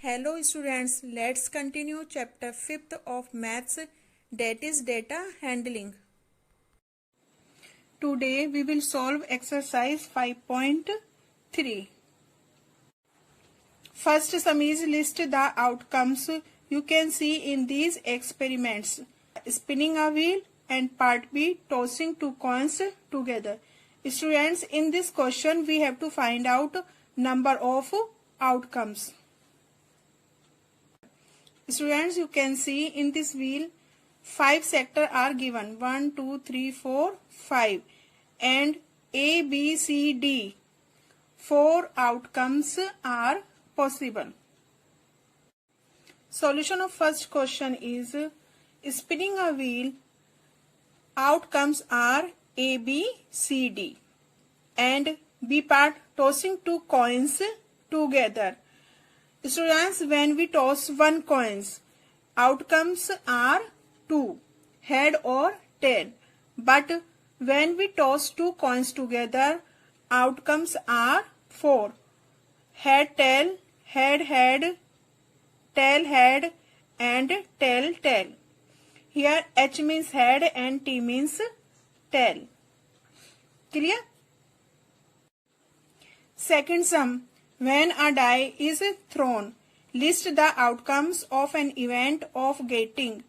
Hello students, let's continue chapter 5th of maths, that is data handling. Today we will solve exercise 5.3. First sum is list the outcomes you can see in these experiments. Spinning a wheel and part B tossing two coins together. Students, in this question we have to find out number of outcomes. Students, you can see in this wheel 5 sectors are given 1, 2, 3, 4, 5 and A, B, C, D. 4 outcomes are possible. Solution of first question is spinning a wheel. Outcomes are A, B, C, D and B part tossing two coins together. Students, when we toss one coins, outcomes are 2, head or tail. But when we toss two coins together, outcomes are 4, head tail, head head, tail head and tail tail. Here H means head and T means tail. Clear? Second sum. When a die is thrown, list the outcomes of an event of getting.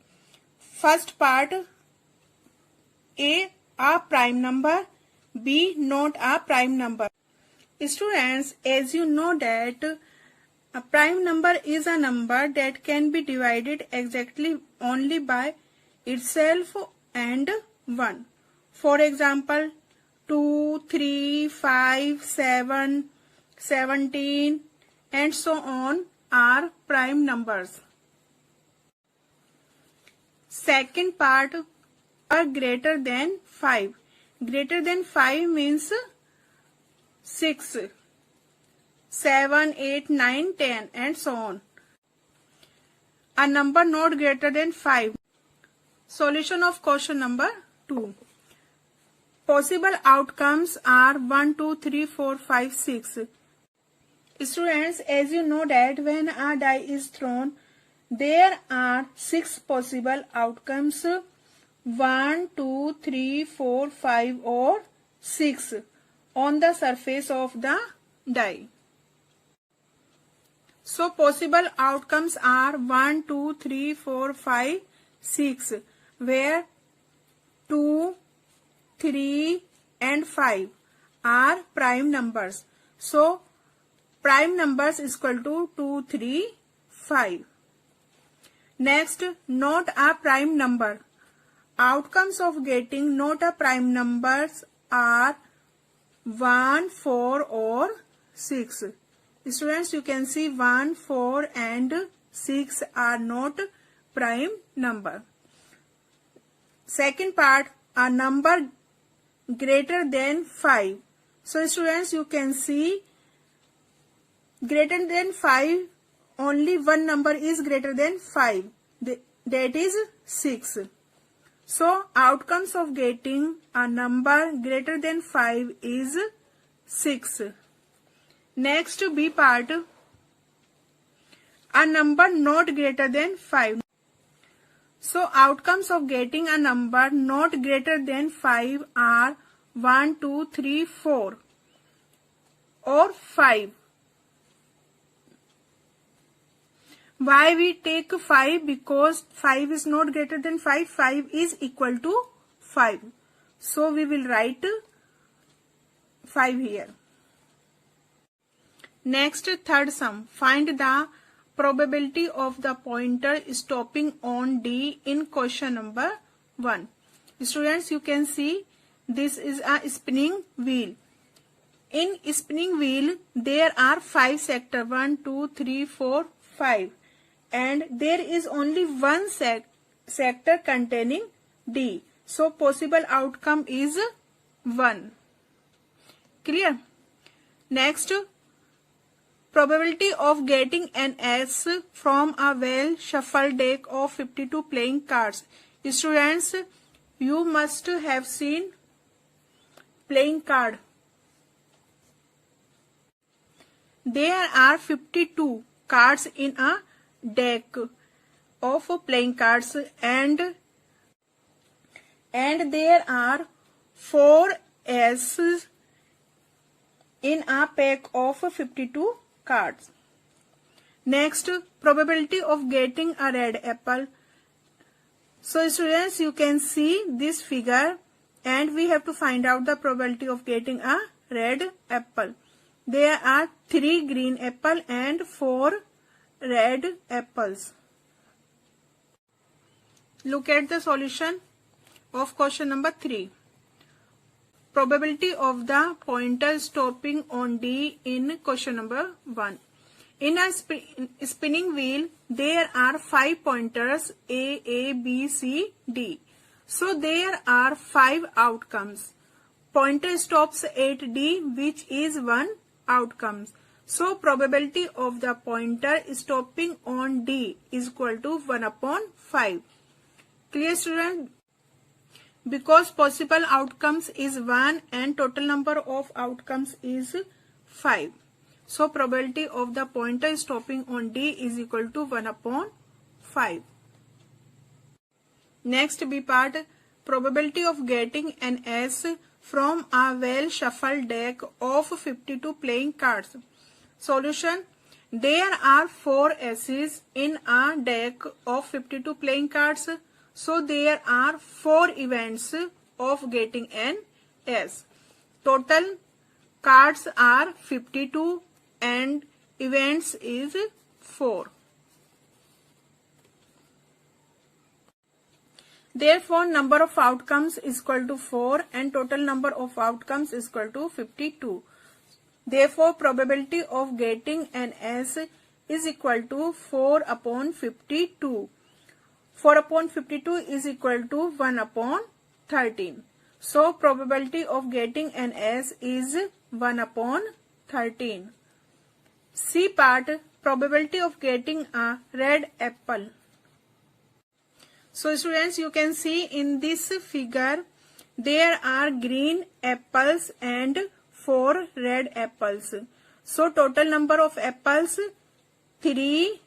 First part, A prime number, B not a prime number. Students, as you know that a prime number is a number that can be divided exactly only by itself and 1. For example, 2, 3, 5, 7, 17 and so on are prime numbers. Second part, are greater than 5. Greater than 5 means 6, 7, 8, 9, 10 and so on. A number not greater than 5. Solution of question number 2. Possible outcomes are 1, 2, 3, 4, 5, 6. Students, as you know that when a die is thrown, there are 6 possible outcomes, 1, 2, 3, 4, 5 or 6 on the surface of the die. So possible outcomes are 1, 2, 3, 4, 5, 6 where 2, 3 and 5 are prime numbers. So prime numbers is equal to 2, 3, 5. Next, not a prime number. Outcomes of getting not a prime numbers are 1, 4 or 6. Students, you can see 1, 4 and 6 are not prime number. Second part, a number greater than 5. So students, you can see greater than 5, only one number is greater than 5, that is 6. So outcomes of getting a number greater than 5 is 6. Next, B part, a number not greater than 5. So outcomes of getting a number not greater than 5 are 1, 2, 3, 4 or 5. Why we take 5? Because 5 is not greater than 5. 5 is equal to 5. So we will write 5 here. Next, third sum. Find the probability of the pointer stopping on D in question number 1. Students, you can see this is a spinning wheel. In spinning wheel, there are 5 sectors 1, 2, 3, 4, 5. And there is only one sector containing D. So possible outcome is 1. Clear? Next, probability of getting an S from a well shuffled deck of 52 playing cards. Students, you must have seen playing card. There are 52 cards in a deck of playing cards, and there are 4 aces in a pack of 52 cards. Next, probability of getting a red apple. So students, you can see this figure and we have to find out the probability of getting a red apple. There are 3 green apple and 4 red apples. Look at the solution of question number 3. Probability of the pointer stopping on D in question number 1. In a spinning wheel, there are 5 pointers A, B, C, D. So there are 5 outcomes. Pointer stops at D, which is 1 outcome. So probability of the pointer stopping on D is equal to 1 upon 5. Clear, student? Because possible outcomes is 1 and total number of outcomes is 5. So probability of the pointer stopping on D is equal to 1 upon 5. Next B part, probability of getting an S from a well shuffled deck of 52 playing cards. Solution: there are 4 S's in a deck of 52 playing cards. So there are 4 events of getting an S. Total cards are 52 and events is 4. Therefore, number of outcomes is equal to 4 and total number of outcomes is equal to 52. Therefore, probability of getting an S is equal to 4 upon 52. 4 upon 52 is equal to 1 upon 13. So, probability of getting an S is 1 upon 13. C part, probability of getting a red apple. So students, you can see in this figure, there are green apples and 4 red apples. So total number of apples 3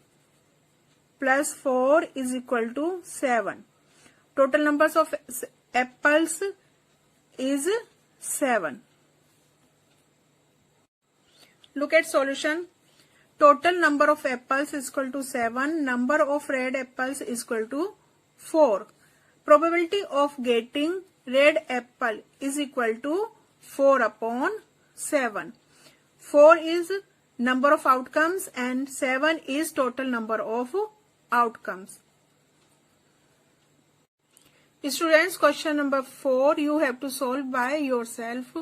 plus 4 is equal to 7. Total numbers of apples is 7. Look at solution. Total number of apples is equal to 7. Number of red apples is equal to 4. Probability of getting red apple is equal to 4 upon 7. 4 is number of outcomes and 7 is total number of outcomes. Students, question number 4 you have to solve by yourself.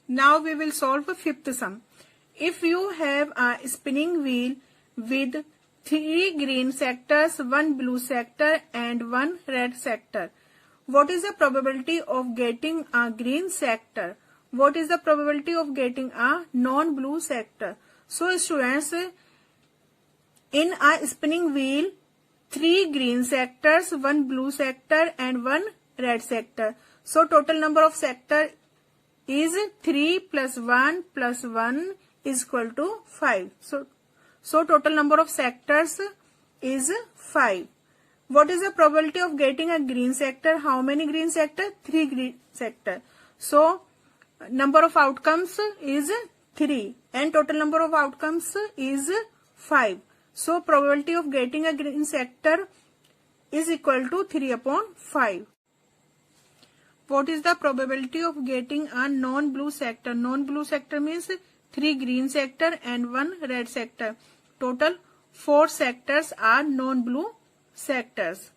Now we will solve a 5th sum. If you have a spinning wheel with 3 green sectors, 1 blue sector and 1 red sector, what is the probability of getting a green sector? What is the probability of getting a non-blue sector? So students, in a spinning wheel, 3 green sectors, 1 blue sector and 1 red sector. So total number of sector is 3 plus 1 plus 1 is equal to 5. So total number of sectors is 5. What is the probability of getting a green sector? How many green sector? 3 green sector. So number of outcomes is 3 and total number of outcomes is 5. So probability of getting a green sector is equal to 3 upon 5. What is the probability of getting a non-blue sector? Non-blue sector means 3 green sector and 1 red sector. Total 4 sectors are non-blue sectors.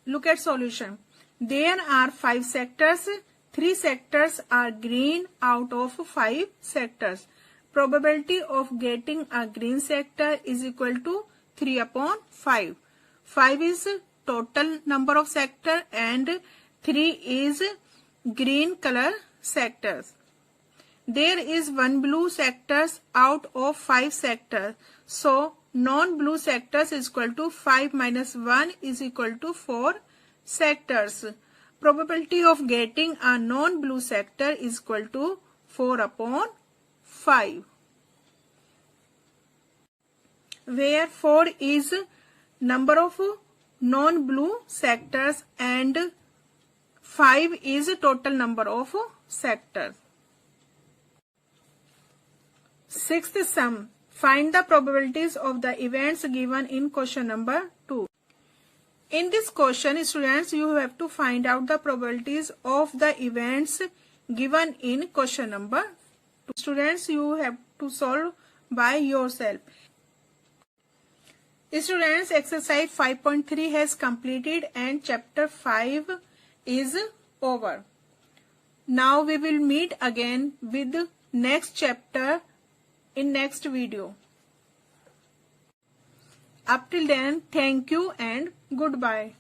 Look at solution. There are 5 sectors. 3 sectors are green out of 5 sectors. Probability of getting a green sector is equal to 3 upon 5. 5 is total number of sector and 3 is green color sectors. There is 1 blue sectors out of 5 sectors. So non-blue sectors is equal to 5 minus 1 is equal to 4 sectors. Probability of getting a non-blue sector is equal to 4 upon 5, where 4 is number of non-blue sectors and 5 is total number of sectors. Sixth sum. Find the probabilities of the events given in question number 2. In this question, students, you have to find out the probabilities of the events given in question number 2. Students, you have to solve by yourself. Students, exercise 5.3 has completed and chapter 5 is over. Now we will meet again with next chapter in next video. Up till then, thank you and goodbye.